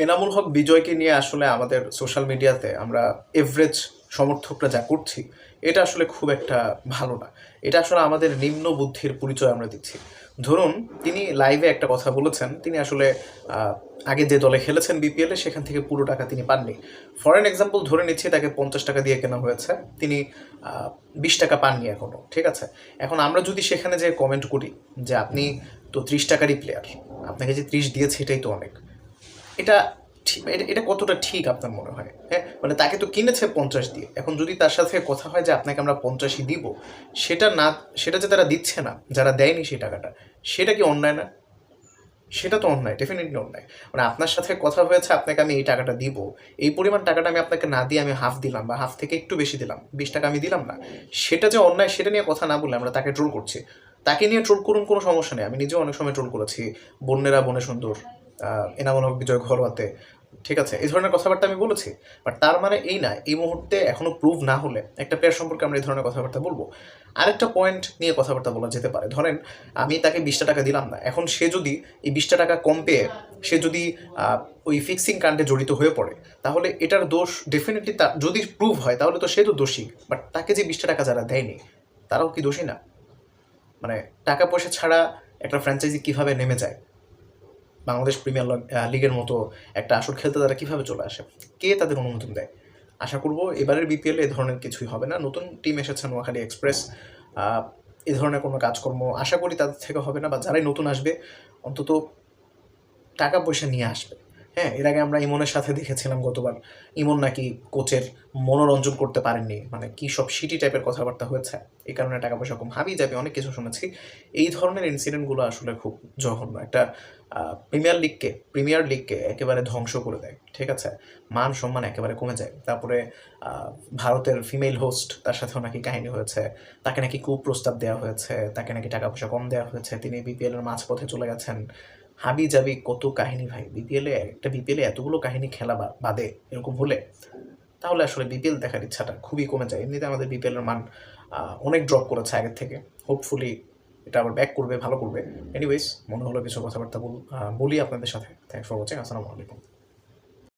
এনামুল হক বিজয়কে নিয়ে আসলে আমাদের সোশ্যাল মিডিয়াতে আমরা এভারেজ সমর্থকরা যা করছি, এটা আসলে খুব একটা ভালো না। এটা আসলে আমাদের নিম্ন বুদ্ধির পরিচয় আমরা দিচ্ছি। ধরুন, তিনি লাইভে একটা কথা বলেছেন, তিনি আসলে আগে যে দলে খেলেছেন বিপিএলে, সেখান থেকে পুরো টাকা তিনি পাননি। ফর এন এক্সাম্পল ধরে নিচ্ছি তাকে 50 টাকা দিয়ে কেনা হয়েছে, তিনি 20 টাকা পাননি এখনও, ঠিক আছে? এখন আমরা যদি সেখানে যে কমেন্ট করি যে আপনি তো 30 টাকারই প্লেয়ার, আপনাকে যে 30 দিয়েছে এটাই তো অনেক, এটা এটা কতটা ঠিক আপনার মনে হয়? হ্যাঁ, মানে তাকে তো কিনেছে 50 দিয়ে। এখন যদি তার সাথে কথা হয় যে আপনাকে আমরা 50ই দিব, সেটা না, সেটা যে তারা দিচ্ছে না, যারা দেয়নি সেই টাকাটা, সেটা কি অন্যায় না? সেটা তো অন্যায়, ডেফিনেটলি অন্যায়। মানে আপনার সাথে কথা হয়েছে আপনাকে আমি এই টাকাটা দিব, এই পরিমাণ টাকাটা আমি আপনাকে না দিয়ে আমি হাফ দিলাম বা হাফ থেকে একটু বেশি দিলাম, 20 টাকা আমি দিলাম না, সেটা যে অন্যায় সেটা নিয়ে কথা না বলে আমরা তাকে ট্রোল করছি। তাকে নিয়ে ট্রোল করুন, কোনো সমস্যা নেই, আমি নিজেও অনেক সময় ট্রোল করেছি। বন্যেরা বনে সুন্দর, এনামুল হক বিজয় ঘরোয়াতে, ঠিক আছে, এই ধরনের কথাবার্তা আমি বলেছি। বাট তার মানে এই না এই মুহূর্তে এখনো প্রুভ না হলে একটা প্লেয়ার সম্পর্কে আমরা এই ধরনের কথাবার্তা বলবো। আরেকটা পয়েন্ট নিয়ে কথাবার্তা বলা যেতে পারে, ধরেন আমি তাকে 20 টাকা দিলাম না, এখন সে যদি এই 20 টাকা কম পেয়ে সে যদি ওই ফিক্সিং কাণ্ডে জড়িত হয়ে পড়ে, তাহলে এটার দোষ ডেফিনেটলি তার, যদি প্রুভ হয় তাহলে তো সে তো দোষী। বাট তাকে যে 20 টাকা যারা দেয়নি, তারাও কি দোষী না? মানে টাকা পয়সা ছাড়া একটা ফ্র্যাঞ্চাইজি কীভাবে নেমে যায়? বাংলাদেশ প্রিমিয়ার লিগের মতো একটা আসর খেলতে তারা কীভাবে চলে আসে? কে তাদের অনুমোদন দেয়? আশা করব এবারের বিপিএলে এ ধরনের কিছুই হবে না। নতুন টিম এসেছে নোয়াখালী এক্সপ্রেস, এ ধরনের কোনো কাজকর্ম আশা করি তাদের থেকে হবে না, বা যারাই নতুন আসবে অন্তত টাকা পয়সা নিয়ে আসবে। হ্যাঁ, এর আগে আমরা ইমনের সাথে দেখেছিলাম গতবার, ইমন নাকি কোচের মনোরঞ্জন করতে পারেননি, মানে কী সব সিটি টাইপের কথাবার্তা হয়েছে, এই কারণে টাকা পয়সা কম, হাবি যাবে অনেক কিছু শুনেছি। এই ধরনের ইনসিডেন্টগুলো আসলে খুব জঘন্য, একটা প্রিমিয়ার লিগকে একেবারে ধ্বংস করে দেয়, ঠিক আছে? মান সম্মান একেবারে কমে যায়। তারপরে ভারতের ফিমেল হোস্ট, তার সাথেও নাকি কাহিনী হয়েছে, তাকে নাকি কুপ্রস্তাব দেওয়া হয়েছে, তাকে নাকি টাকা পয়সা কম দেওয়া হয়েছে, তিনি বিপিএলের মাঝপথে চলে গেছেন, হাবি যাবি কত কাহিনী ভাই। বিপিএলে এতগুলো কাহিনী খেলা বাদে এরকম হলে, তাহলে আসলে বিপিএল দেখার ইচ্ছাটা খুবই কমে যায়। এমনিতে আমাদের বিপিএলের মান অনেক ড্রপ করেছে আগের থেকে। হোপফুলি এটা আবার ব্যাক করবে, ভালো করবে। এনিওয়েজ, মনে হলো কিছু কথাবার্তা বলি আপনাদের সাথে। Thanks for watching. আসসালামু আলাইকুম।